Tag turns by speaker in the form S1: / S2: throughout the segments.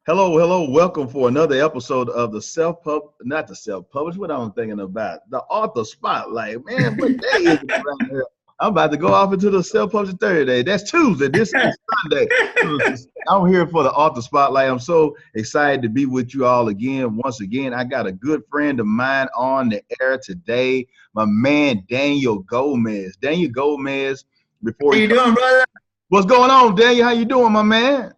S1: Hello, hello, welcome for another episode of the not the self-published, what I'm thinking about, the author spotlight. Man, what day is it around here? I'm about to go off into the self-published Thursday. That's Tuesday. This is Sunday. I'm here for the author spotlight. I'm so excited to be with you all again. Once again, I got a good friend of mine on the air today, my man, Daniel Gomez. Daniel Gomez,
S2: How you doing, brother?
S1: What's going on, Daniel? How you doing, my man?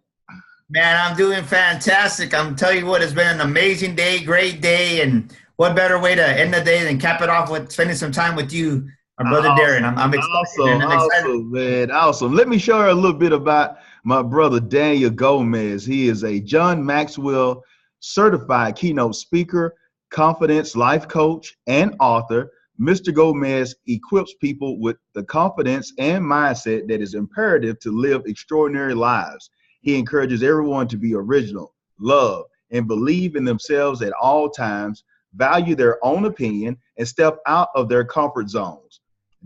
S2: Man, I'm doing fantastic. I'm telling you what, it's been an amazing day, great day, and what better way to end the day than cap it off with spending some time with you, my brother Darren. I'm excited.
S1: Awesome, man. Awesome. Let me show you a little bit about my brother Daniel Gomez. He is a John Maxwell certified keynote speaker, confidence life coach, and author. Mr. Gomez equips people with the confidence and mindset that is imperative to live extraordinary lives. He encourages everyone to be original, love, and believe in themselves at all times, value their own opinion, and step out of their comfort zones.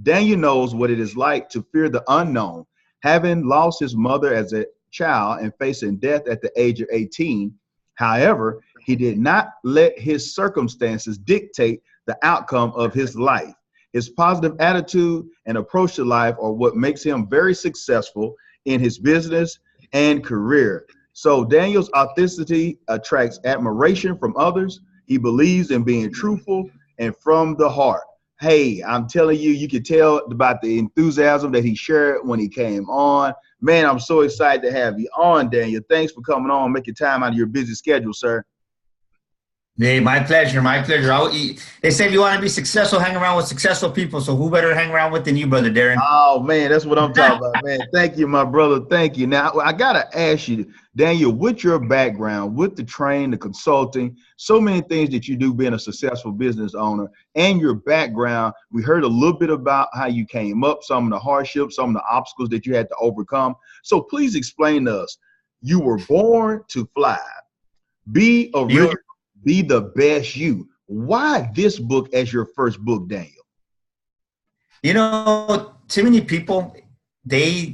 S1: Daniel knows what it is like to fear the unknown. Having lost his mother as a child and facing death at the age of 18, however, he did not let his circumstances dictate the outcome of his life. His positive attitude and approach to life are what makes him very successful in his business and career. So Daniel's authenticity attracts admiration from others. He believes in being truthful and from the heart. Hey, I'm telling you, you can tell about the enthusiasm that he shared when he came on. Man, I'm so excited to have you on, Daniel. Thanks for coming on, making time out of your busy schedule, sir.
S2: Hey, my pleasure, my pleasure. They say if you want to be successful, hang around with successful people. So who better hang around with than you, brother Darren?
S1: Oh, man, that's what I'm talking about, man. Thank you, my brother. Thank you. Now, I got to ask you, Daniel, with your background, with the training, the consulting, so many things that you do being a successful business owner, and your background, we heard a little bit about how you came up, some of the hardships, some of the obstacles that you had to overcome. So please explain to us, you were born to fly. Be original. Be the best you. Why this book as your first book, Daniel?
S2: You know, too many people, there's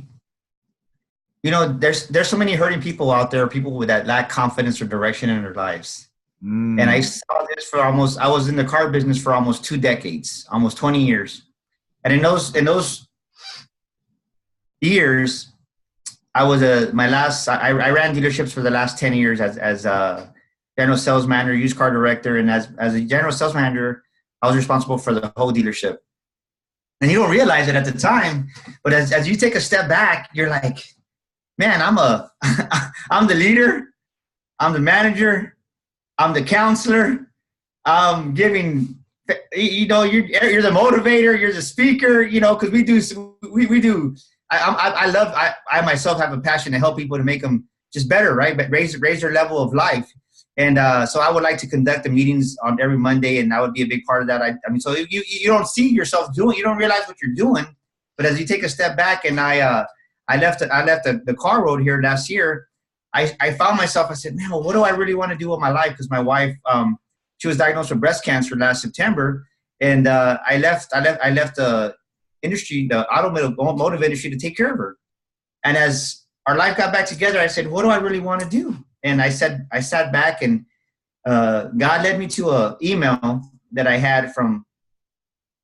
S2: so many hurting people out there, people that lack confidence or direction in their lives. And I saw this I was in the car business for almost 2 decades, almost 20 years. And in those years, I ran dealerships for the last 10 years as a general sales manager, used car director, and as a general sales manager, I was responsible for the whole dealership. And you don't realize it at the time, but as you take a step back, you're like, man, I'm the leader, I'm the manager, I'm the counselor, I'm giving, you're the motivator, you're the speaker, because we do. I myself have a passion to help people to make them just better, right? But raise their level of life. And so I would like to conduct the meetings on every Monday, and that would be a big part of that. I mean, so you don't see yourself doing, you don't realize what you're doing, but as you take a step back, and I left the car road here last year, I found myself. I said, man, well, what do I really want to do with my life? Because my wife, she was diagnosed with breast cancer last September, and I left the industry, the automotive industry, to take care of her. And as our life got back together, I said, what do I really want to do? And I sat back, and God led me to an email that I had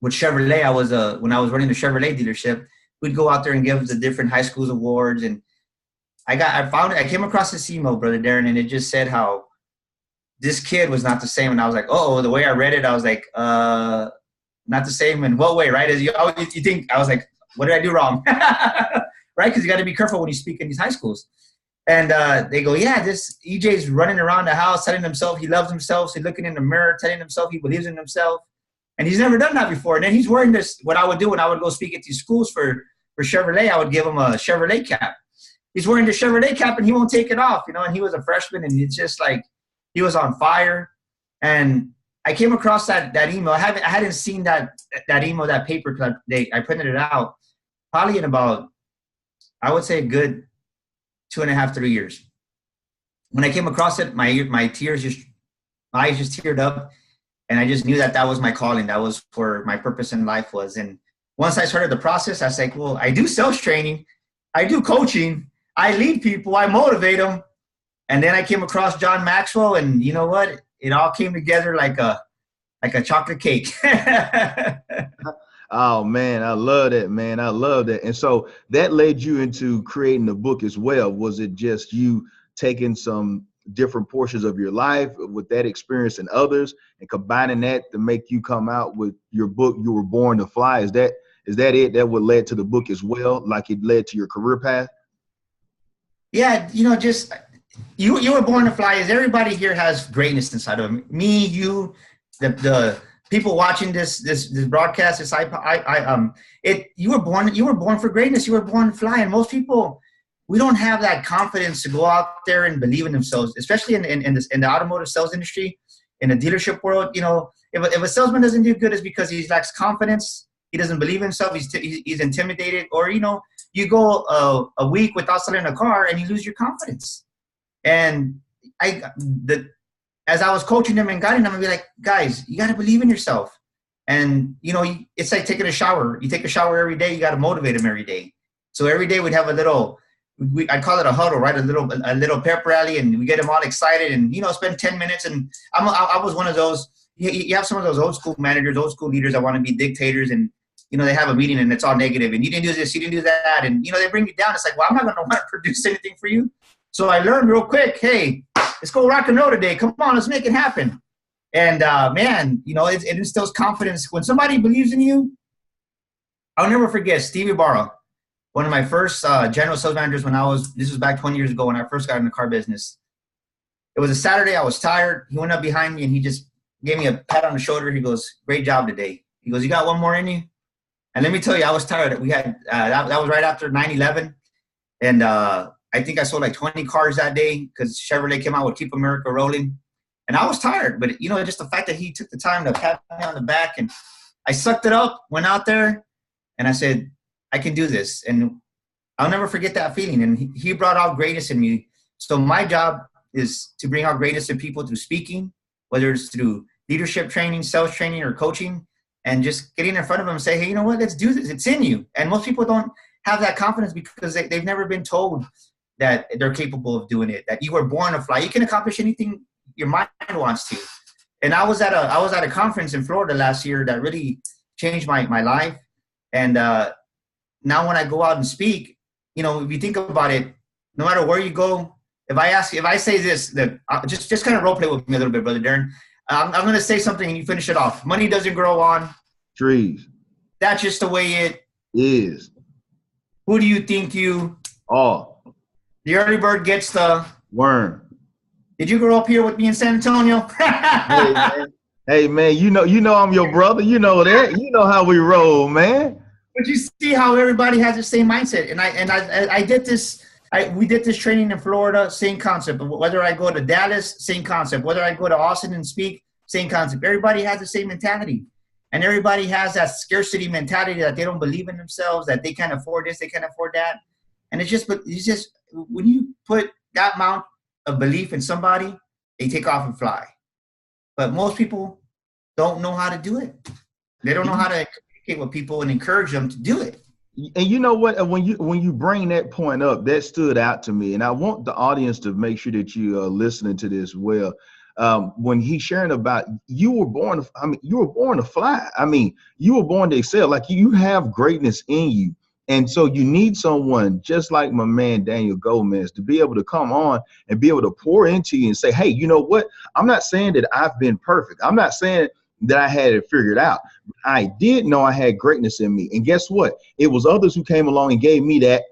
S2: with Chevrolet. When I was running the Chevrolet dealership, we'd go out there and give the different high schools awards. And I came across this email, brother Darren, and it just said how this kid was not the same. And I was like, oh, the way I read it, I was like, not the same in what way, right? As you think, I was like, what did I do wrong? Right? Because you got to be careful when you speak in these high schools. And they go, yeah, this EJ's running around the house telling himself he loves himself. He's looking in the mirror, telling himself he believes in himself. And he's never done that before. And then he's wearing this, what I would do when I would go speak at these schools for Chevrolet, I would give him a Chevrolet cap. He's wearing the Chevrolet cap and he won't take it off, and he was a freshman, and it's just like he was on fire. And I came across that email. I hadn't seen that email, that paper, because I printed it out probably in about, I would say, a good 2.5, 3 years. When I came across it, my eyes just teared up, and I just knew that was my calling. That was where my purpose in life was. And once I started the process, I was like, well, I do sales training, I do coaching, I lead people, I motivate them. And then I came across John Maxwell, and you know what? It all came together like a chocolate cake.
S1: Oh man, I love that, man. I love that. And so that led you into creating the book as well. Was it just you taking some different portions of your life with that experience and others and combining that to make you come out with your book, You Were Born to Fly? Is that it? That what led to the book as well, like it led to your career path?
S2: Yeah, you know, just you were born to fly. Is everybody here has greatness inside of them? Me, you, the people watching this broadcast, you were born for greatness. You were born to fly. And most people, we don't have that confidence to go out there and believe in themselves, especially in the automotive sales industry, in the dealership world. You know, if a salesman doesn't do good, it's because he lacks confidence. He doesn't believe in himself. He's intimidated. Or, you know, you go a week without selling a car and you lose your confidence. And as I was coaching them and guiding them, I'd be like, guys, you got to believe in yourself. And, you know, it's like taking a shower. You take a shower every day. You got to motivate them every day. So every day we'd have a little, I call it a huddle, right? A little pep rally, and we get them all excited and, you know, spend 10 minutes. And I was one of those, you have some of those old school managers, old school leaders that want to be dictators, and, you know, they have a meeting and it's all negative and you didn't do this, you didn't do that. And, you know, they bring you down. It's like, well, I'm not going to want to produce anything for you. So I learned real quick, hey, let's go rock and roll today. Come on, let's make it happen. And man, you know, it instills confidence. When somebody believes in you, I'll never forget Stevie Barra, one of my first general sales managers this was back 20 years ago when I first got in the car business. It was a Saturday, I was tired. He went up behind me and he just gave me a pat on the shoulder. He goes, great job today. He goes, you got one more in you? And let me tell you, I was tired. We had, that was right after 9/11. And I think I sold like 20 cars that day because Chevrolet came out with Keep America Rolling. And I was tired, but, you know, just the fact that he took the time to pat me on the back, and I sucked it up, went out there, and I said, I can do this. And I'll never forget that feeling. And he brought out greatness in me. So my job is to bring out greatness in people through speaking, whether it's through leadership training, sales training, or coaching, and just getting in front of them and say, hey, you know what, let's do this. It's in you. And most people don't have that confidence because they've never been told that they're capable of doing it, that you were born to fly. You can accomplish anything your mind wants to. And I was at a conference in Florida last year that really changed my life. And now when I go out and speak, you know, if you think about it, no matter where you go, if I say this, that just kind of role play with me a little bit, Brother Darren. I'm going to say something and you finish it off. Money doesn't grow on
S1: trees.
S2: That's just the way it
S1: is.
S2: Who do you think you
S1: are?
S2: The early bird gets the
S1: worm.
S2: Did you grow up here with me in San Antonio?
S1: Hey man, you know I'm your brother. You know that. You know how we roll, man.
S2: But you see how everybody has the same mindset. And I did this. We did this training in Florida, same concept. Whether I go to Dallas, same concept. Whether I go to Austin and speak, same concept. Everybody has the same mentality. And everybody has that scarcity mentality that they don't believe in themselves, that they can't afford this, they can't afford that. And it's just when you put that amount of belief in somebody, they take off and fly. But most people don't know how to do it. They don't know how to communicate with people and encourage them to do it.
S1: And you know what? When you bring that point up, that stood out to me. And I want the audience to make sure that you are listening to this well. When he's sharing about you were born to fly. I mean, you were born to excel. Like you have greatness in you. And so you need someone just like my man, Daniel Gomez, to be able to come on and be able to pour into you and say, hey, you know what? I'm not saying that I've been perfect. I'm not saying that I had it figured out. I did know I had greatness in me. And guess what? It was others who came along and gave me that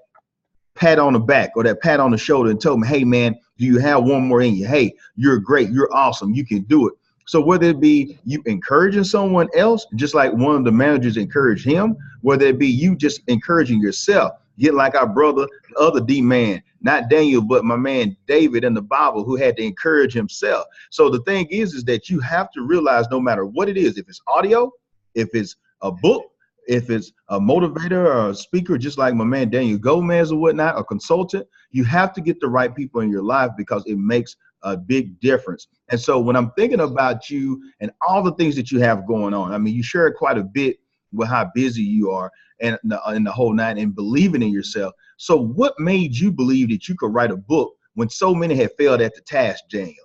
S1: pat on the back or that pat on the shoulder and told me, hey, man, do you have one more in you? Hey, you're great. You're awesome. You can do it. So whether it be you encouraging someone else, just like one of the managers encouraged him, whether it be you just encouraging yourself, get like our brother, the other D-man, not Daniel, but my man David in the Bible, who had to encourage himself. So the thing is that you have to realize no matter what it is, if it's audio, if it's a book, if it's a motivator or a speaker, just like my man Daniel Gomez or whatnot, a consultant, you have to get the right people in your life because it makes a big difference. And so when I'm thinking about you and all the things that you have going on, I mean, you share quite a bit with how busy you are and the whole night and believing in yourself. So what made you believe that you could write a book when so many had failed at the task, Daniel?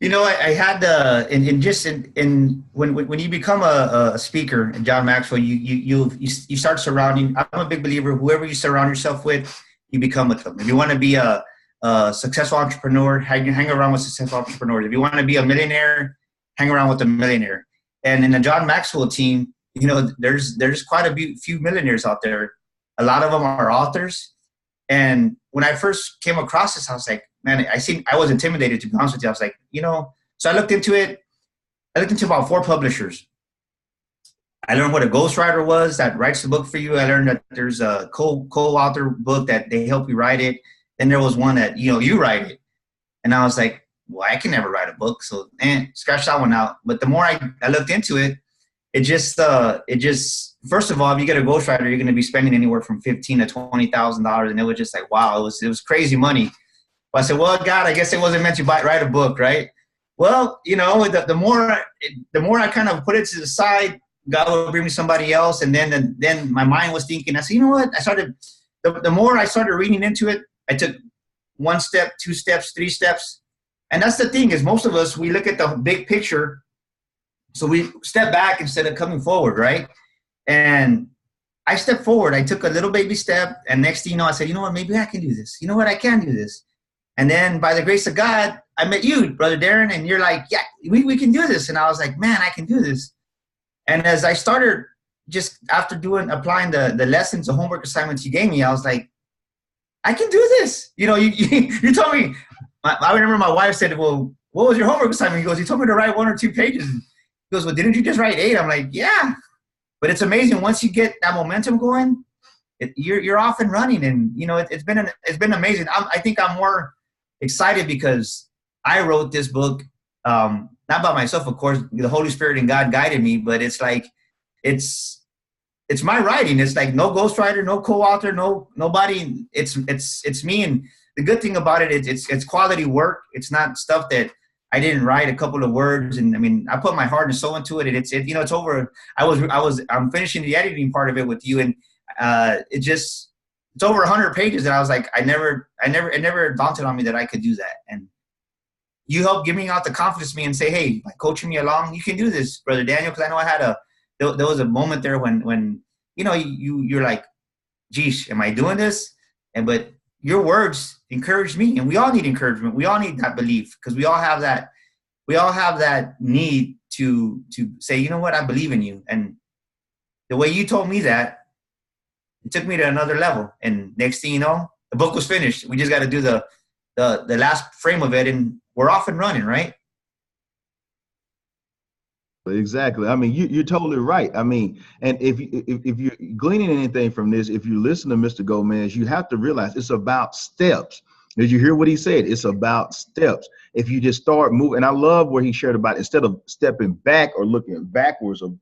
S2: You know, I had when you become a speaker, John Maxwell, you start surrounding. I'm a big believer. Whoever you surround yourself with, you become with them. If you want to be a successful entrepreneur, hang around with successful entrepreneurs. If you want to be a millionaire, hang around with a millionaire. And in the John Maxwell team, you know, there's quite a few millionaires out there. A lot of them are authors. And when I first came across this, I was like, man, I was intimidated, to be honest with you. I was like, you know, so I looked into it. I looked into about 4 publishers. I learned what a ghostwriter was that writes the book for you. I learned that there's a co-author book that they help you write it. Then there was one that, you know, you write it. And I was like, well, I can never write a book. So, scratch that one out. But the more I looked into it, it just, first of all, if you get a ghostwriter, you're going to be spending anywhere from $15,000 to $20,000. And it was just like, wow, it was crazy money. But I said, well, God, I guess it wasn't meant to write a book, right? Well, you know, the more I kind of put it to the side, God would bring me somebody else. And then my mind was thinking, I said, you know what? The more I started reading into it, I took 1 step, 2 steps, 3 steps. And that's the thing, is most of us, we look at the big picture. So we step back instead of coming forward, right? And I stepped forward. I took a little baby step. And next thing you know, I said, you know what? Maybe I can do this. You know what? I can do this. And then by the grace of God, I met you, Brother Darren, and you're like, yeah, we can do this. And I was like, man, I can do this. And as I started, just after applying the lessons, the homework assignments you gave me, I was like, I can do this. You know, you told me, I remember my wife said, well, what was your homework assignment? He goes, you told me to write 1 or 2 pages. He goes, well, didn't you just write 8? I'm like, yeah. But it's amazing. Once you get that momentum going, you're off and running. And, you know, it's been amazing. I think I'm more excited because I wrote this book, not by myself, of course. The Holy Spirit and God guided me, but it's like, it's my writing. It's like no ghostwriter, no co-author, nobody. It's me. And the good thing about it is it's quality work. It's not stuff that I didn't write a couple of words. And I mean, I put my heart and soul into it. And it's over. I'm finishing the editing part of it with you. And it's over 100 pages. And I was like, it never daunted on me that I could do that. And you helped give me out the confidence in me and say, hey, by coaching me along, you can do this, Brother Daniel. Cause I know I had there was a moment there when, you know, you're like, geez, am I doing this? But your words encouraged me, and we all need encouragement. We all need that belief, because we all have that need to say, you know what, I believe in you. And the way you told me that, it took me to another level. And next thing you know, the book was finished. We just got to do the last frame of it, and we're off and running, right?
S1: Exactly. I mean, you're totally right. I mean, and if you're gleaning anything from this, if you listen to Mr. Gomez, you have to realize it's about steps. Did you hear what he said? It's about steps. If you just start moving, and I love what he shared about, instead of stepping back or looking backwards or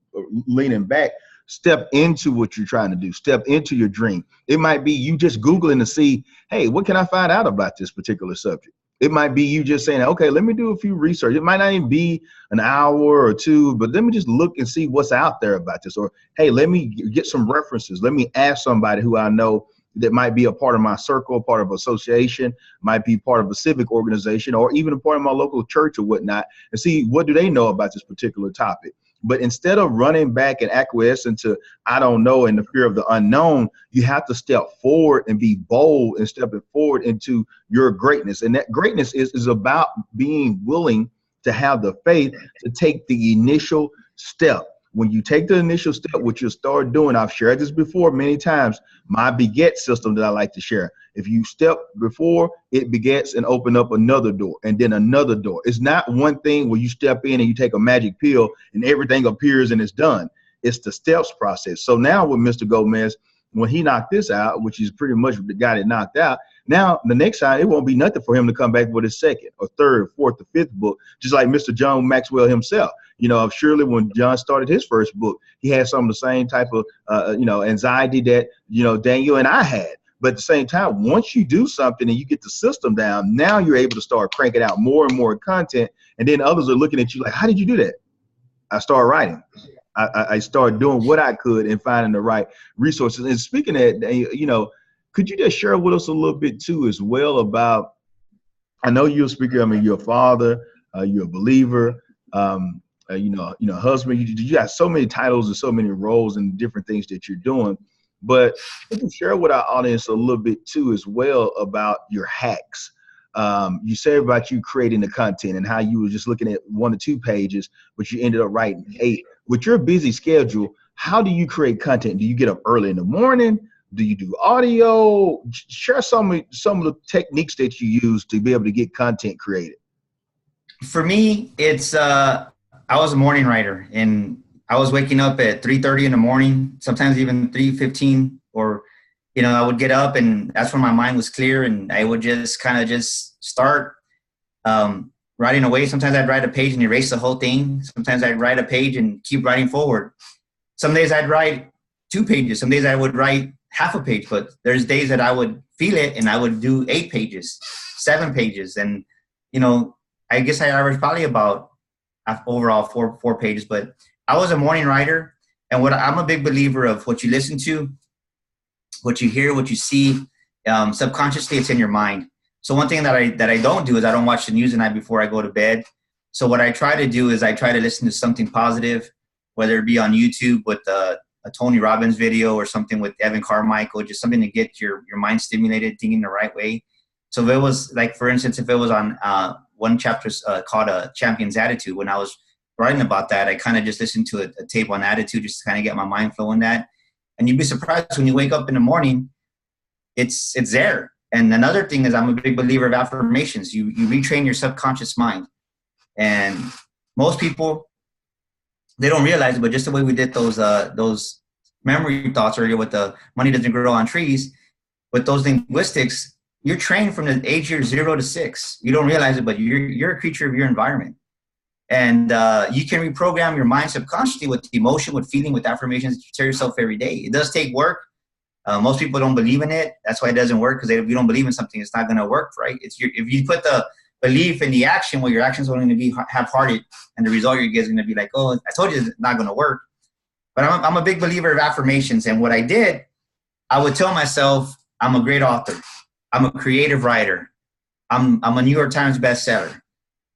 S1: leaning back, step into what you're trying to do. Step into your dream. It might be you just Googling to see, hey, what can I find out about this particular subject? It might be you just saying, okay, let me do a few research. It might not even be an hour or 2, but let me just look and see what's out there about this. Or, hey, let me get some references. Let me ask somebody who I know that might be a part of my circle, part of an association, might be part of a civic organization, or even a part of my local church or whatnot, and see what do they know about this particular topic. But instead of running back and acquiescing to, I don't know, and the fear of the unknown, you have to step forward and be bold and stepping forward into your greatness. And that greatness is about being willing to have the faith to take the initial step. When you take the initial step, what you'll start doing, I've shared this before many times, my beget system that I like to share. If you step before, it begets and open up another door and then another door. It's not one thing where you step in and you take a magic pill and everything appears and it's done. It's the steps process. So now with Mr. Gomez, when he knocked this out, which is pretty much the guy that knocked out, now the next time it won't be nothing for him to come back with his second or third or fourth or fifth book, just like Mr. John Maxwell himself. You know, surely when John started his first book, he had some of the same type of, anxiety that, Daniel and I had. But at the same time, once you do something and you get the system down, now you're able to start cranking out more and more content. And then others are looking at you like, how did you do that? I started writing. I started doing what I could and finding the right resources. And speaking of that, could you just share with us a little bit too as well about, I know you're a speaker, I mean, you're a father, you're a believer, husband, you got so many titles and so many roles and different things that you're doing, but could you share with our audience a little bit too as well about your hacks? You said about you creating the content and how you were just looking at 1 or 2 pages, but you ended up writing 8. With your busy schedule, how do you create content? Do you get up early in the morning? Do you do audio? Share some of the techniques that you use to be able to get content created.
S2: For me, it's I was a morning writer, and I was waking up at 3:30 in the morning, sometimes even 3:15, or I would get up, and that's when my mind was clear, and I would just kind of just start writing away. Sometimes I'd write a page and erase the whole thing. Sometimes I'd write a page and keep writing forward. Some days I'd write 2 pages. Some days I would write half a page, but there's days that I would feel it and I would do 8 pages, 7 pages. And, I guess I averaged probably about overall four pages, but I was a morning writer. And I'm a big believer of what you listen to, what you hear, what you see, subconsciously it's in your mind. So one thing that I don't do is I don't watch the news the night before I go to bed. So what I try to do is I try to listen to something positive, whether it be on YouTube with a Tony Robbins video or something with Evan Carmichael, just something to get your mind stimulated, thinking the right way. So if it was like, for instance, if it was on one chapter called A Champion's Attitude, when I was writing about that, I kind of just listened to a tape on attitude just to kind of get my mind flowing that. And you'd be surprised when you wake up in the morning, it's there. And another thing is I'm a big believer of affirmations. You retrain your subconscious mind. And most people, they don't realize it, but just the way we did those memory thoughts earlier with the money doesn't grow on trees, with those linguistics, you're trained from the age you're 0 to 6. You don't realize it, but you're a creature of your environment. And you can reprogram your mind subconsciously with emotion, with feeling, with affirmations that you tell yourself every day. It does take work. Most people don't believe in it. That's why it doesn't work, because if you don't believe in something, it's not going to work, right? If you put the belief in the action, well, your actions are going to be half-hearted, and the result you get is going to be like, oh, I told you it's not going to work. But I'm a big believer of affirmations. And what I did, I would tell myself, I'm a great author. I'm a creative writer. I'm a New York Times bestseller.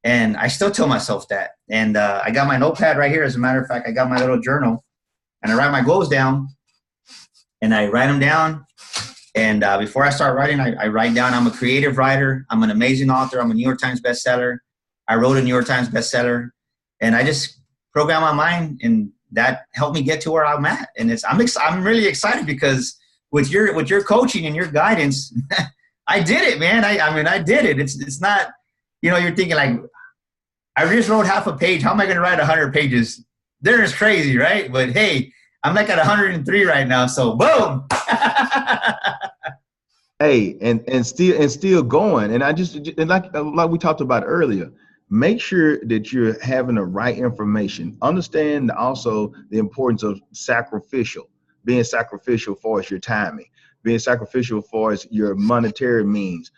S2: And I still tell myself that. And I got my notepad right here. As a matter of fact, I got my little journal, and I write my goals down, and I write them down. And before I start writing, I write down, I'm a creative writer. I'm an amazing author. I'm a New York Times bestseller. I wrote a New York Times bestseller. And I just program my mind, and that helped me get to where I'm at. And I'm really excited because with your coaching and your guidance, I did it, man. I did it. It's not, you're thinking like, I just wrote half a page. How am I going to write 100 pages? They're just crazy, right? But hey, I'm like at 103 right now. So boom.
S1: Hey, and still going. And like we talked about earlier, make sure that you're having the right information. Understand also the importance of being sacrificial for as your timing, being sacrificial for as your monetary means,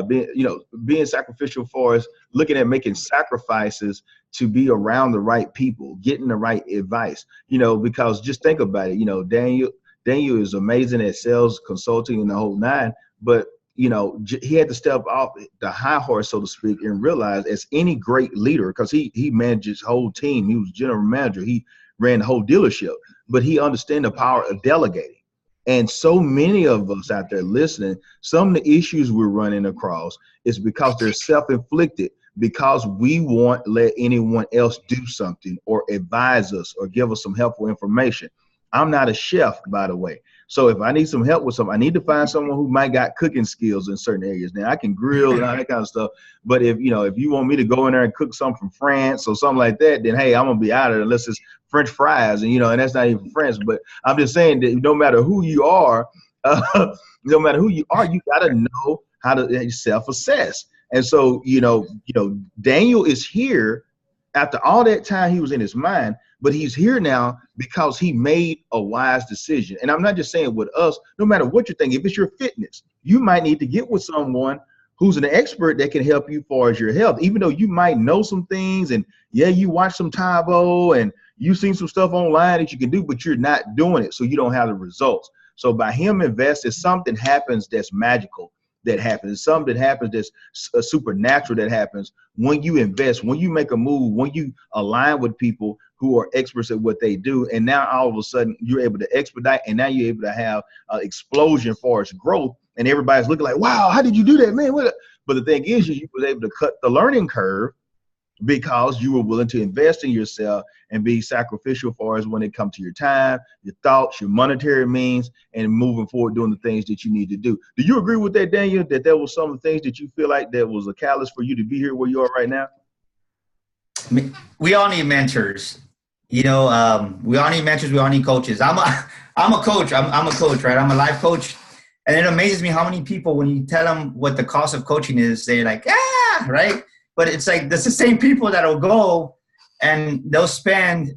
S1: being sacrificial for us, looking at making sacrifices to be around the right people, getting the right advice, because just think about it. Daniel is amazing at sales, consulting, and the whole nine, but he had to step off the high horse, so to speak, and realize, as any great leader, because he managed his whole team, he was general manager, he ran the whole dealership, but he understood the power of delegating. And so many of us out there listening, some of the issues we're running across is because they're self-inflicted, because we won't let anyone else do something or advise us or give us some helpful information. I'm not a chef, by the way. So if I need some help with something, I need to find someone who might got cooking skills in certain areas. Now I can grill and all that kind of stuff. But if you want me to go in there and cook something from France or something like that, then hey, I'm gonna be out of it unless it's French fries, and and that's not even French. But I'm just saying that no matter who you are, you gotta know how to self-assess. And so Daniel is here after all that time he was in his mind, but he's here now because he made a wise decision. And I'm not just saying with us, no matter what you're thinking, if it's your fitness, you might need to get with someone who's an expert that can help you as far as your health, even though you might know some things and you watch some Tybo and you've seen some stuff online that you can do, but you're not doing it, so you don't have the results. So by him investing, something happens that's magical that happens. Something that happens that's supernatural that happens when you invest, when you make a move, when you align with people who are experts at what they do. And now all of a sudden you're able to expedite, and now you're able to have an explosion for its growth. And everybody's looking like, wow, how did you do that, man? But the thing is, you was able to cut the learning curve because you were willing to invest in yourself and be sacrificial for us when it comes to your time, your thoughts, your monetary means, and moving forward doing the things that you need to do. Do you agree with that, Daniel, that there was some of the things that you feel like that was a catalyst for you to be here where you are right now?
S2: We all need mentors. You know, we all need mentors. We all need coaches. I'm a coach. I'm a coach, right? I'm a life coach. And it amazes me how many people, when you tell them what the cost of coaching is, they're like, right? But it's like, that's the same people that'll go and they'll spend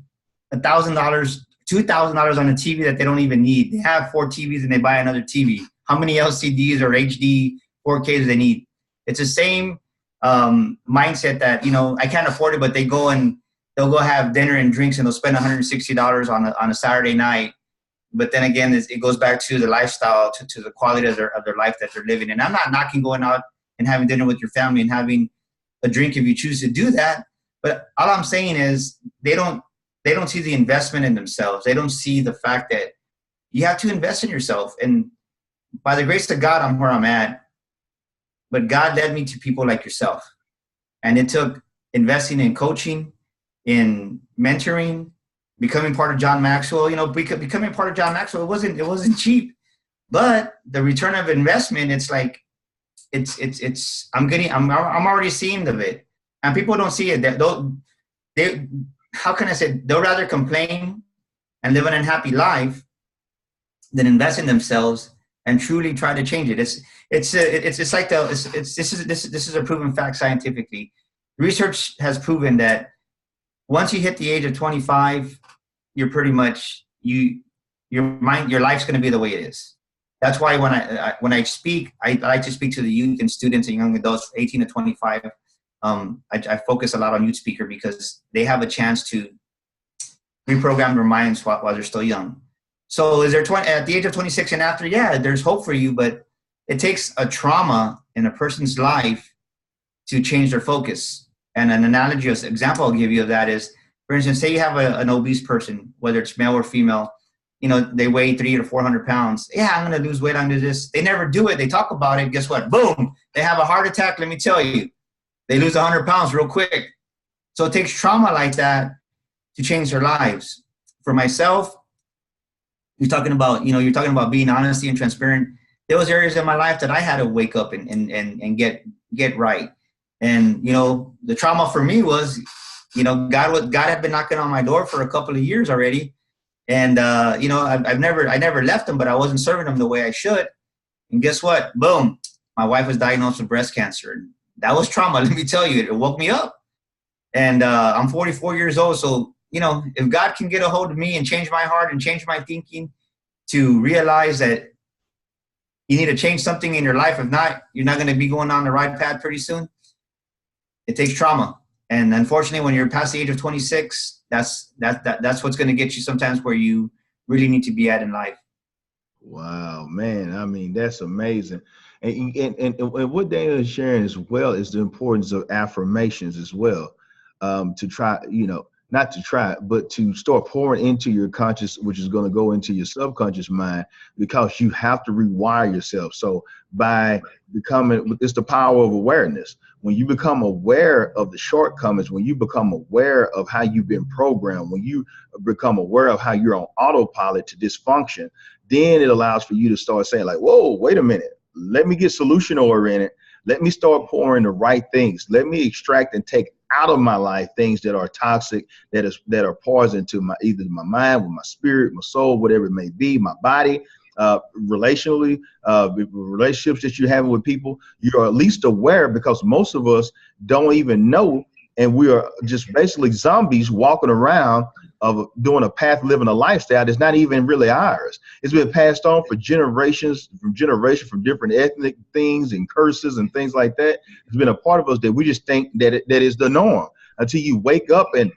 S2: $1,000, $2,000 on a TV that they don't even need. They have 4 TVs and they buy another TV. How many LCDs or HD 4Ks do they need? It's the same mindset that, you know, I can't afford it, but they'll go have dinner and drinks and they'll spend $160 on a Saturday night. But then again, it goes back to the lifestyle, to the quality of their life that they're living. And I'm not knocking going out and having dinner with your family and having a drink if you choose to do that. But all I'm saying is they don't see the investment in themselves. They don't see the fact that you have to invest in yourself. And by the grace of God, I'm where I'm at. But God led me to people like yourself. And it took investing in coaching, in mentoring, becoming part of John Maxwell. You know, becoming part of John Maxwell, it wasn't cheap. But the return of investment, it's like, I'm already seeing of it, and people don't see it. How can I say, they'll rather complain and live an unhappy life than invest in themselves and truly try to change it. This is a proven fact scientifically. Research has proven that once you hit the age of 25, you're pretty much your life's going to be the way it is. That's why when I speak, I like to speak to the youth and students and young adults, 18 to 25. I focus a lot on youth speaker because they have a chance to reprogram their minds while they're still young. So is there at the age of 26 and after? Yeah, there's hope for you, but it takes a trauma in a person's life to change their focus. And an example I'll give you of that is, for instance, say you have an obese person, whether it's male or female. You know, they weigh 300 to 400 pounds. Yeah, I'm going to lose weight. I'm going to do this. They never do it. They talk about it. Guess what? Boom. They have a heart attack. Let me tell you, they lose 100 pounds real quick. So it takes trauma like that to change their lives. For myself, you're talking about being honest and transparent. There was areas in my life that I had to wake up and get right. And, you know, the trauma for me was, you know, God had been knocking on my door for a couple of years already. And, you know, I never left him, but I wasn't serving him the way I should. And guess what? Boom. My wife was diagnosed with breast cancer. And that was trauma. Let me tell you, it woke me up. And I'm 44 years old. So, you know, if God can get a hold of me and change my heart and change my thinking to realize that you need to change something in your life. If not, you're not going to be going down the right path pretty soon. It takes trauma. And unfortunately, when you're past the age of 26, that's what's going to get you sometimes where you really need to be at in life.
S1: Wow, man. I mean, that's amazing. And what Daniel is sharing as well is the importance of affirmations as well. To try, you know, not to try, but to start pouring into your conscious, which is going to go into your subconscious mind, because you have to rewire yourself. So by becoming, it's the power of awareness. When you become aware of the shortcomings, when you become aware of how you've been programmed, when you become aware of how you're on autopilot to dysfunction, then it allows for you to start saying like, whoa, wait a minute, let me get solution oriented. Let me start pouring the right things. Let me extract and take out of my life things that are toxic, that are poison to either my mind, with my spirit, my soul, whatever it may be, my body. Relationally, relationships that you're having with people, you're at least aware, because most of us don't even know, and we are just basically zombies walking around of doing a path, living a lifestyle that's not even really ours. It's been passed on for generations, from different ethnic things and curses and things like that. It's been a part of us that we just think that that is the norm, until you wake up and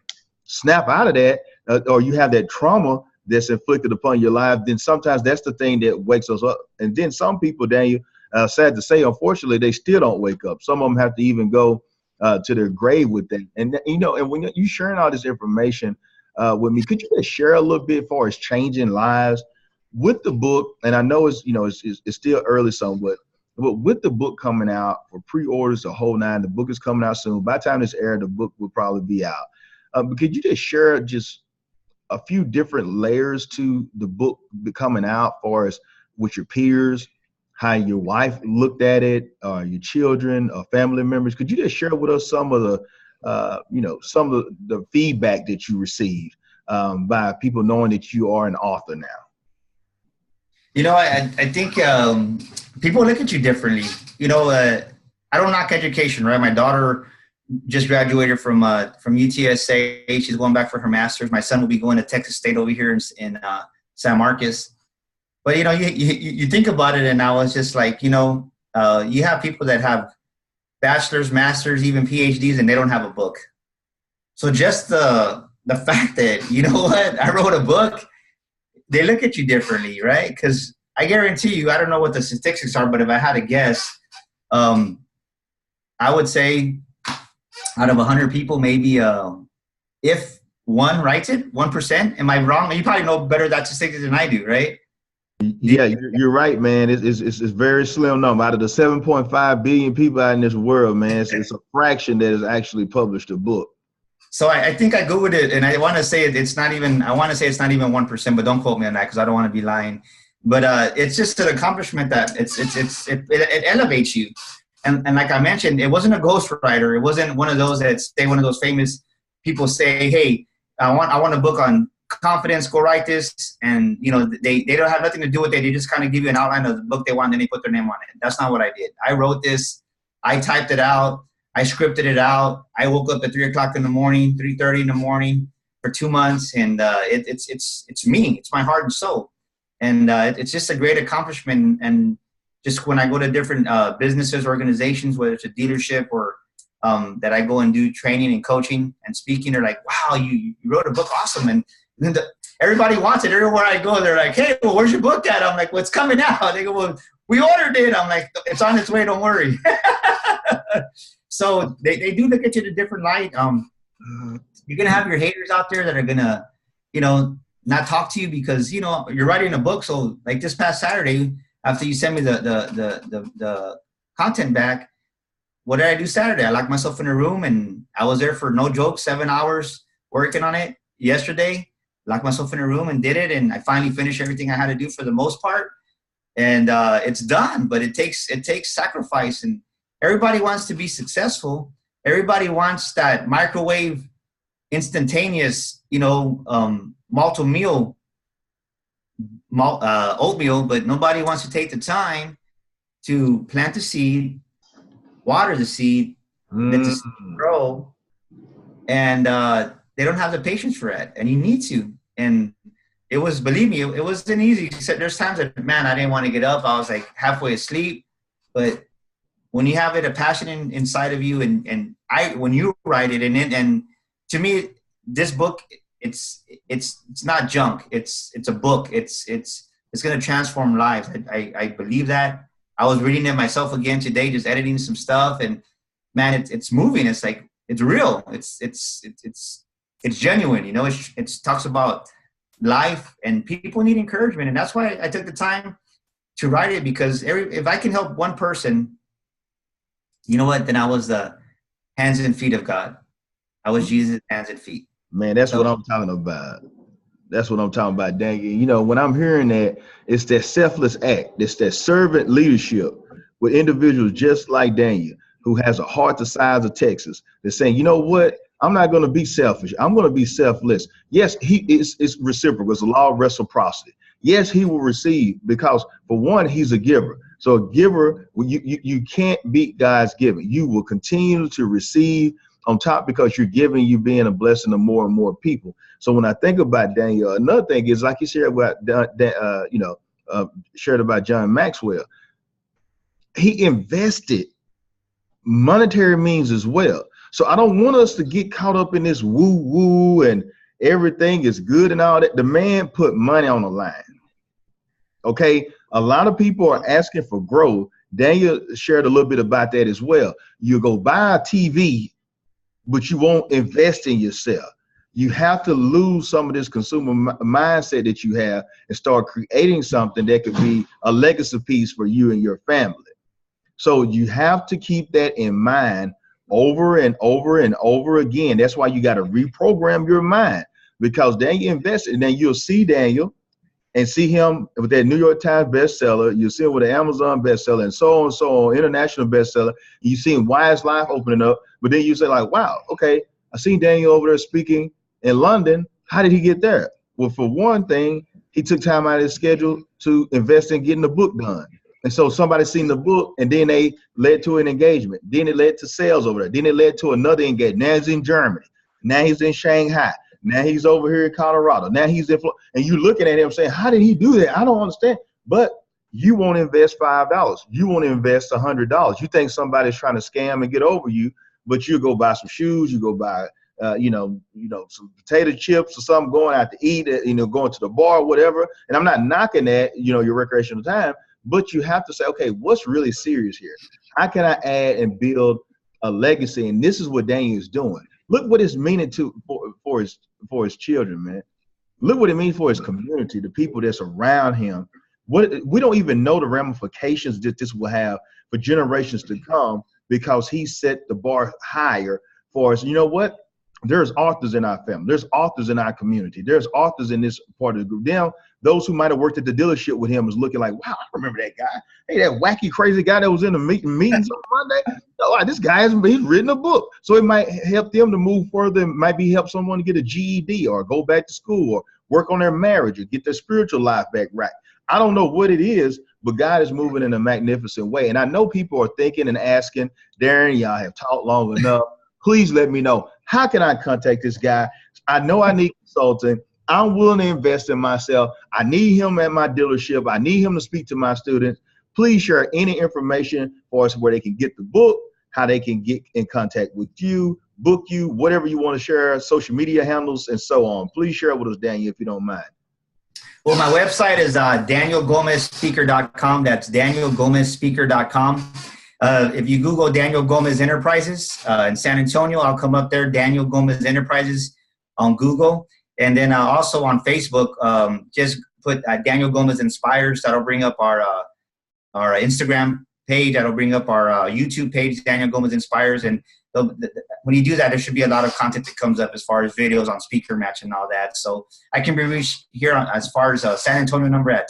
S1: snap out of that, or you have that trauma that's inflicted upon your life, then sometimes that's the thing that wakes us up. And then some people, Daniel, sad to say, unfortunately, they still don't wake up. Some of them have to even go to their grave with that. And, you know, and when you sharing all this information with me, could you just share a little bit as far as changing lives with the book? And I know it's, you know, it's still early somewhat, but with the book coming out for pre-orders, the whole nine, the book is coming out soon. By the time this airs, the book will probably be out. But could you just share just a few different layers to the book coming out, far as with your peers, how your wife looked at it, your children, family members? Could you just share with us some of the, you know, some of the feedback that you received by people knowing that you are an author now?
S2: You know, I think people look at you differently. You know, I don't knock education, right? My daughter just graduated from UTSA. She's going back for her master's. My son will be going to Texas State over here in San Marcos. But, you know, you think about it, and I was just like, you know, you have people that have bachelor's, master's, even PhDs, and they don't have a book. So just the fact that, you know what, I wrote a book, they look at you differently, right? Because I guarantee you, I don't know what the statistics are, but if I had to guess, I would say out of 100 people, maybe if one writes it, 1%. Am I wrong? You probably know better that statistics than I do, right?
S1: Yeah, you're right, man. It's very slim number. Out of the 7.5 billion people out in this world, man, it's a fraction that has actually published a book.
S2: So I think I Googled it, and I want to say it's not even 1%, but don't quote me on that because I don't want to be lying. But it's just an accomplishment that it elevates you. And like I mentioned, it wasn't a ghostwriter. It wasn't one of those that say, one of those famous people say, hey, I want a book on confidence, go write this. And, you know, they don't have nothing to do with it. They just kind of give you an outline of the book they want, and then they put their name on it. That's not what I did. I wrote this. I typed it out. I scripted it out. I woke up at 3 o'clock in the morning, 3:30 in the morning for 2 months. And it's me. It's my heart and soul. And it's just a great accomplishment. And just when I go to different businesses, organizations, whether it's a dealership or that I go and do training and coaching and speaking, they're like, wow, you wrote a book. Awesome. And then everybody wants it. Everywhere I go, they're like, hey, well, where's your book at? I'm like, well, it's coming out. They go, well, we ordered it. I'm like, it's on its way. Don't worry. So they do look at you in a different light. You're going to have your haters out there that are going to, you know, not talk to you because, you know, you're writing a book. So like this past Saturday, after you sent me the content back, what did I do Saturday? I locked myself in a room and I was there for no joke, 7 hours working on it. Yesterday, locked myself in a room and did it. And I finally finished everything I had to do for the most part. And it's done, but it takes sacrifice. And everybody wants to be successful. Everybody wants that microwave, instantaneous, you know, oatmeal, but nobody wants to take the time to plant the seed, water the seed, let the seed grow, and they don't have the patience for that, and you need to. And it was, believe me, it wasn't easy. There's times that, man, I didn't want to get up. I was like halfway asleep, but when you have a passion inside of you, and when you write it, and to me, this book, it's not junk. It's a book. It's going to transform lives. I believe that. I was reading it myself again today, just editing some stuff, and man, it's moving. It's like, it's real. It's genuine. You know, it talks about life, and people need encouragement, and that's why I took the time to write it, because if I can help one person, you know what? Then I was the hands and feet of God. I was Jesus' hands and feet.
S1: Man, that's what I'm talking about. That's what I'm talking about, Daniel. You know, when I'm hearing that, it's that selfless act. It's that servant leadership with individuals just like Daniel, who has a heart the size of Texas. They're saying, you know what? I'm not going to be selfish. I'm going to be selfless. Yes, it's reciprocal. It's a law of reciprocity. Yes, he will receive, because for one, he's a giver. So a giver, you can't beat God's giving. You will continue to receive on top, because you're giving, you being a blessing to more and more people. So when I think about Daniel, another thing is, like you shared about, shared about John Maxwell, he invested monetary means as well. So I don't want us to get caught up in this woo-woo and everything is good and all that. The man put money on the line. Okay, a lot of people are asking for growth. Daniel shared a little bit about that as well. You go buy a TV, but you won't invest in yourself. You have to lose some of this consumer mindset that you have and start creating something that could be a legacy piece for you and your family. So you have to keep that in mind over and over and over again. That's why you got to reprogram your mind, because then you invest and then you'll see Daniel and see him with that New York Times bestseller. You see him with an Amazon bestseller and so on, international bestseller. You see him Wise Life opening up, but then you say like, wow, okay, I seen Daniel over there speaking in London. How did he get there? Well, for one thing, he took time out of his schedule to invest in getting the book done. And so somebody seen the book and then they led to an engagement. Then it led to sales over there. Then it led to another engagement. Now he's in Germany. Now he's in Shanghai. Now he's over here in Colorado. Now he's in Florida. And you looking at him saying, how did he do that? I don't understand. But you won't invest $5. You won't invest $100. You think somebody's trying to scam and get over you, but you go buy some shoes. You go buy, some potato chips or something, going out to eat, going to the bar, whatever. And I'm not knocking that, your recreational time, but you have to say, okay, what's really serious here? How can I add and build a legacy? And this is what Daniel is doing. Look what it's meaning for his children, man. Look what it means for his community, the people that's around him. We don't even know the ramifications that this will have for generations to come, because he set the bar higher for us. You know what? There's authors in our family. There's authors in our community. There's authors in this part of the group. Now, those who might have worked at the dealership with him is looking like, wow, I remember that guy. Hey, that wacky, crazy guy that was in the meetings on Monday. Oh, this guy he's written a book. So it might help them to move further. It might be help someone to get a GED or go back to school or work on their marriage or get their spiritual life back right. I don't know what it is, but God is moving in a magnificent way. And I know people are thinking and asking, Darren, y'all have talked long enough. Please let me know. How can I contact this guy? I know I need consulting. I'm willing to invest in myself. I need him at my dealership. I need him to speak to my students. Please share any information for us where they can get the book, how they can get in contact with you, book you, whatever you want to share, social media handles, and so on. Please share with us, Daniel, if you don't mind.
S2: Well, my website is DanielGomezSpeaker.com. That's DanielGomezSpeaker.com. If you Google Daniel Gomez Enterprises in San Antonio, I'll come up there, Daniel Gomez Enterprises on Google. And then also on Facebook, just put Daniel Gomez Inspires. That'll bring up our Instagram page. That'll bring up our YouTube page, Daniel Gomez Inspires. And when you do that, there should be a lot of content that comes up as far as videos on Speaker Match and all that. So I can be reached here as far as San Antonio number at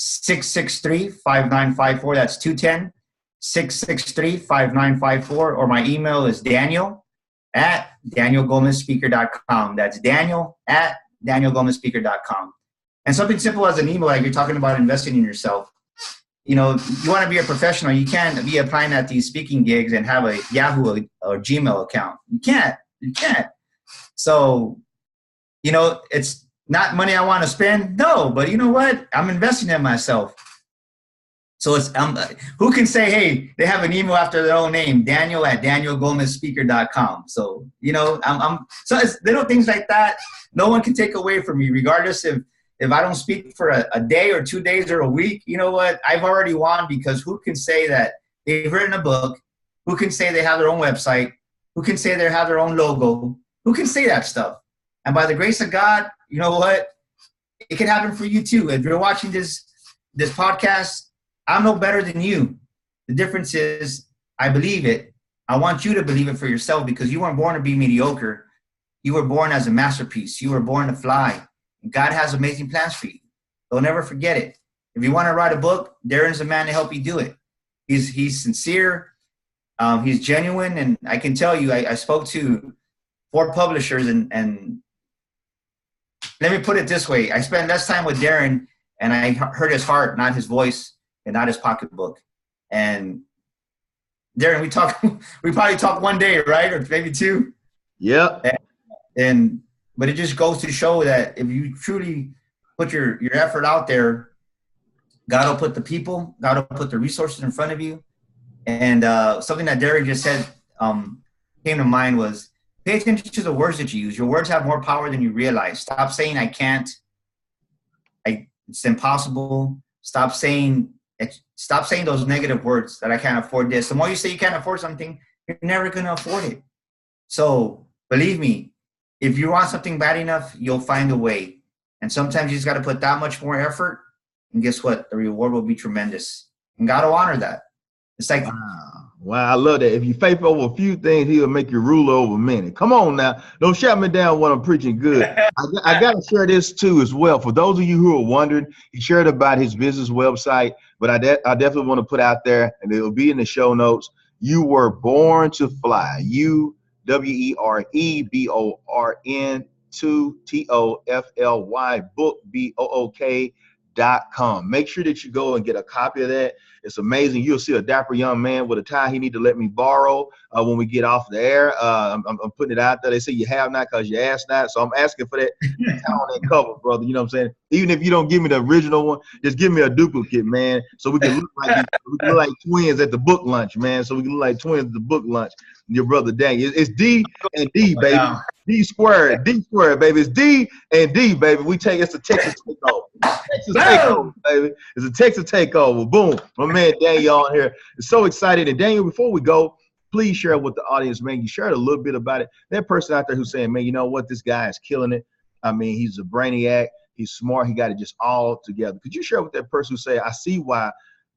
S2: 210-663-5954. That's 210-663-5954. Or my email is Daniel@DanielGomezSpeaker.com. That's Daniel@DanielGomezSpeaker.com. And something simple as an email, like you're talking about investing in yourself. You want to be a professional. You can't be applying at these speaking gigs and have a Yahoo or Gmail account. You can't. So, it's not money I want to spend. No, but you know what? I'm investing in myself. So it's who can say, hey, they have an email after their own name, Daniel@DanielGomezSpeaker.com. So, so it's little things like that. No one can take away from me, regardless if I don't speak for a day or 2 days or a week. You know what? I've already won, because who can say that they've written a book? Who can say they have their own website? Who can say they have their own logo? Who can say that stuff? And by the grace of God, you know what? It can happen for you too. If you're watching this podcast, I'm no better than you. The difference is I believe it. I want you to believe it for yourself, because you weren't born to be mediocre. You were born as a masterpiece. You were born to fly. God has amazing plans for you. Don't ever forget it. If you want to write a book, Darren's the man to help you do it. He's sincere. He's genuine. And I can tell you, I spoke to 4 publishers, and let me put it this way. I spent less time with Darren, and I heard his heart, not his voice, and not his pocketbook. And Darren, we probably talk one day, right? Or maybe 2.
S1: Yeah.
S2: But it just goes to show that if you truly put your effort out there, God will put the people, God will put the resources in front of you. And something that Darren just said came to mind was, Pay attention to the words that you use. Your words have more power than you realize. Stop saying I can't. It's impossible. Stop saying those negative words that I can't afford this. The more you say you can't afford something, you're never going to afford it. So believe me, if you want something bad enough, you'll find a way. And sometimes you just got to put that much more effort. And guess what? The reward will be tremendous. And God will honor that. It's like,
S1: wow, I love that. If you faith over a few things, he'll make you ruler over many. Come on now. Don't shut me down when I'm preaching good. I got to share this too as well. For those of you who are wondering, he shared about his business website, but I definitely want to put out there, and it'll be in the show notes. You were born to fly. UWEREBORN2TOFLY book BOOK.com. Make sure that you go and get a copy of that. It's amazing. You'll see a dapper young man with a tie he need to let me borrow when we get off the air. I'm putting it out there. They say you have not because you asked not. So I'm asking for that tie on that cover, brother. You know what I'm saying? Even if you don't give me the original one, just give me a duplicate, man, so we can look like twins at the book lunch, man. So we can look like twins at the book lunch. Your brother Daniel. It's D and D, baby.
S2: Wow.
S1: D squared, baby. It's D and D, baby. It's a Texas takeover. Texas takeover, baby. It's a Texas takeover. Boom. My man Daniel on here is so excited. And Daniel, before we go, please share with the audience, man. You shared a little bit about it. That person out there who's saying, man, you know what? This guy is killing it. I mean, he's a brainiac. He's smart. He got it just all together. Could you share with that person who say, I see why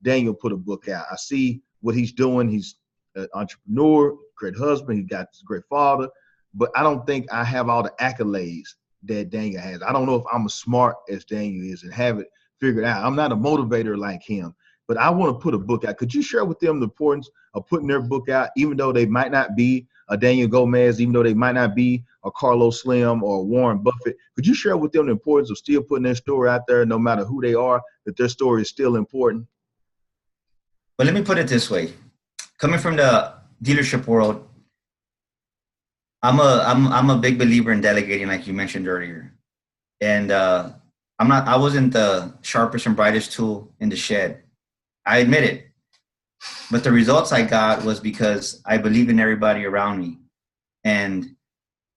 S1: Daniel put a book out. I see what he's doing. He's an entrepreneur, great husband. He got a great father. But I don't think I have all the accolades that Daniel has. I don't know if I'm as smart as Daniel is and have it figured out. I'm not a motivator like him, but I want to put a book out. Could you share with them the importance of putting their book out, even though they might not be a Daniel Gomez, even though they might not be a Carlos Slim or Warren Buffett? Could you share with them the importance of still putting their story out there, no matter who they are, that their story is still important?
S2: But let me put it this way. Coming from the dealership world, I'm a big believer in delegating, like you mentioned earlier. And I wasn't the sharpest and brightest tool in the shed. I admit it. But the results I got was because I believe in everybody around me. And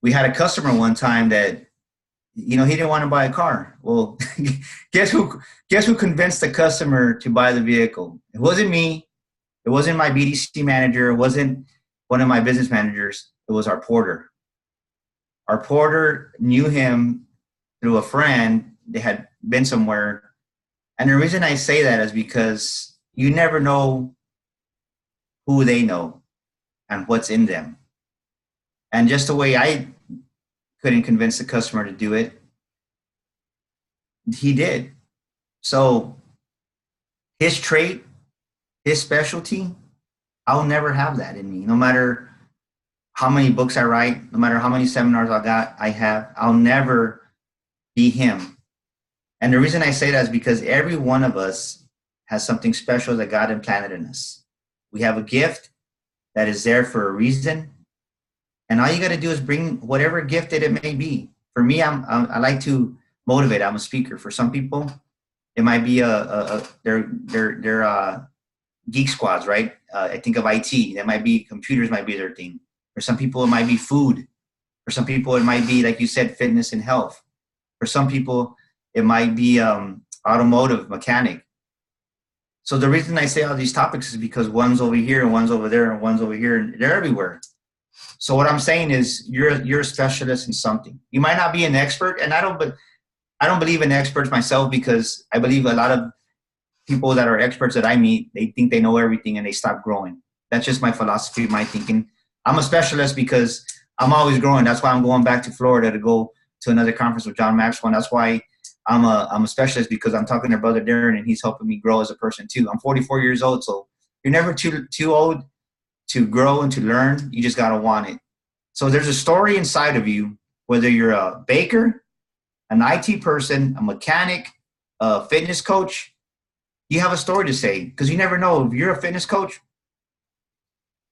S2: we had a customer one time that, he didn't want to buy a car. Well, guess who convinced the customer to buy the vehicle? It wasn't me. It wasn't my BDC manager. It wasn't one of my business managers. It was our porter. Our porter knew him through a friend. They had been somewhere. And the reason I say that is because you never know who they know and what's in them. And just the way I couldn't convince the customer to do it, he did. So his trait, his specialty, I'll never have that in me. No matter how many books I write, no matter how many seminars I have, I'll never be him. And the reason I say that is because every one of us has something special that God implanted in us. We have a gift that is there for a reason. And all you got to do is bring whatever gift that it may be. For me, I like to motivate. I'm a speaker. For some people, it might be their geek squads, right? I think of IT. That might be computers, might be their thing. For some people, it might be food. For some people, it might be, like you said, fitness and health. For some people, it might be automotive, mechanic. So the reason I say all these topics is because one's over here and one's over there and one's over here, and they're everywhere. So what I'm saying is you're a specialist in something. You might not be an expert, and I don't believe in experts myself, because I believe a lot of people that are experts that I meet, they think they know everything and they stop growing. That's just my philosophy, my thinking. I'm a specialist because I'm always growing. That's why I'm going back to Florida to go to another conference with John Maxwell. And that's why I'm a specialist, because I'm talking to brother Darren and he's helping me grow as a person too. I'm 44 years old, so you're never too old to grow and to learn. You just got to want it. So there's a story inside of you, whether you're a baker, an IT person, a mechanic, a fitness coach, you have a story to say, because you never know. If you're a fitness coach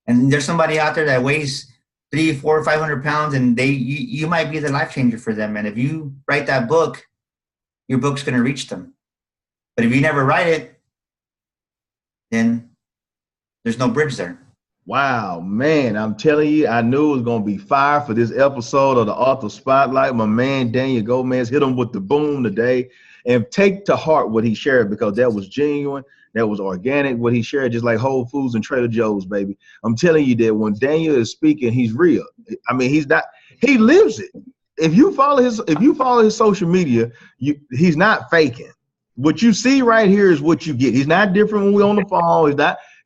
S2: and there's somebody out there that weighs 300, 400, 500 pounds, and you might be the life changer for them. And if you write that book, your book's going to reach them. But if you never write it, then there's no bridge there.
S1: Wow, man, I'm telling you, I knew it was going to be fire for this episode of the Author Spotlight. My man, Daniel Gomez, hit him with the boom today, and take to heart what he shared, because that was genuine, that was organic, what he shared, just like Whole Foods and Trader Joe's, baby. I'm telling you that when Daniel is speaking, he's real. I mean, he's not, he lives it. If you follow his social media, he's not faking. What you see right here is what you get. He's not different when we're on the phone.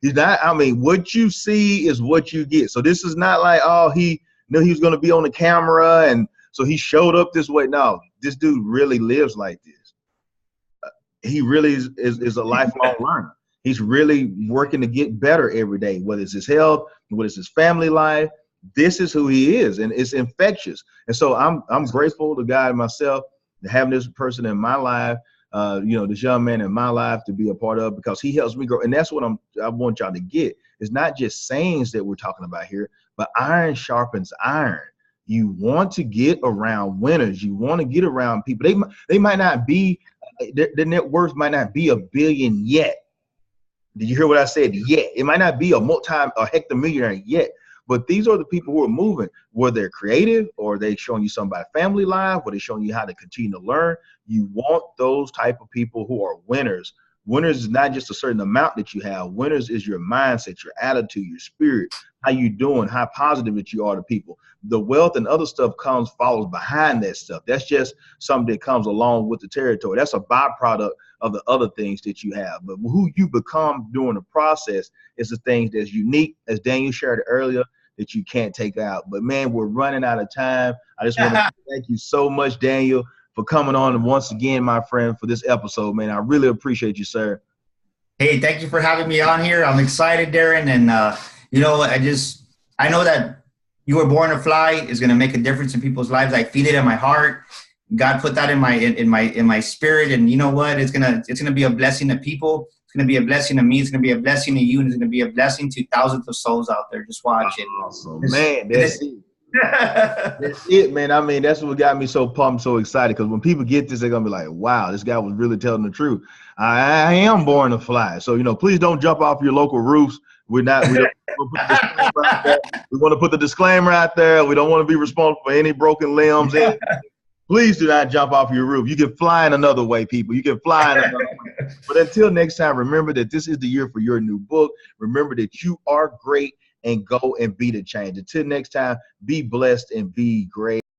S1: He's not, I mean, what you see is what you get. So this is not like, oh, he knew he was going to be on the camera and so he showed up this way. No, this dude really lives like this. He really is a lifelong learner. He's really working to get better every day, whether it's his health, whether it's his family life. This is who he is, and it's infectious. And so I'm grateful to God myself to having this person in my life, this young man in my life to be a part of, because he helps me grow. And that's what I want y'all to get. It's not just sayings that we're talking about here, but iron sharpens iron. You want to get around winners. You want to get around people. They might not be, their net worth might not be $1 billion yet. Did you hear what I said? Yet. It might not be a hectomillionaire yet. But these are the people who are moving, whether they're creative or they're showing you something about family life, or they're showing you how to continue to learn. You want those type of people who are winners. Winners is not just a certain amount that you have. Winners is your mindset, your attitude, your spirit, how you doing, how positive that you are to people. The wealth and other stuff follows behind that stuff. That's just something that comes along with the territory. That's a byproduct of the other things that you have. But who you become during the process is the things that's unique, as Daniel shared earlier, that you can't take out. But man, we're running out of time. I just want to thank you so much, Daniel, for coming on once again, my friend, for this episode, man. I really appreciate you, sir.
S2: Hey, thank you for having me on here. I'm excited, Darren. And, I know that You Were Born to Fly is going to make a difference in people's lives. I feel it in my heart. God put that in my spirit. And you know what? It's going to be a blessing to people. It's going to be a blessing to me. It's going to be a blessing to you. And it's going to be a blessing to thousands of souls out there. Just watch it.
S1: Awesome, man. That's it. That's it, man. I mean, that's what got me so pumped, so excited, because when people get this, they're gonna be like, wow, this guy was really telling the truth. I am born to fly. So, please don't jump off your local roofs. We want to put the disclaimer out there. We don't want to be responsible for any broken limbs. Please do not jump off your roof. You can fly in another way, people. You can fly in another way. But until next time, remember that this is the year for your new book. Remember that you are great, and go and be the change. Until next time, be blessed and be great.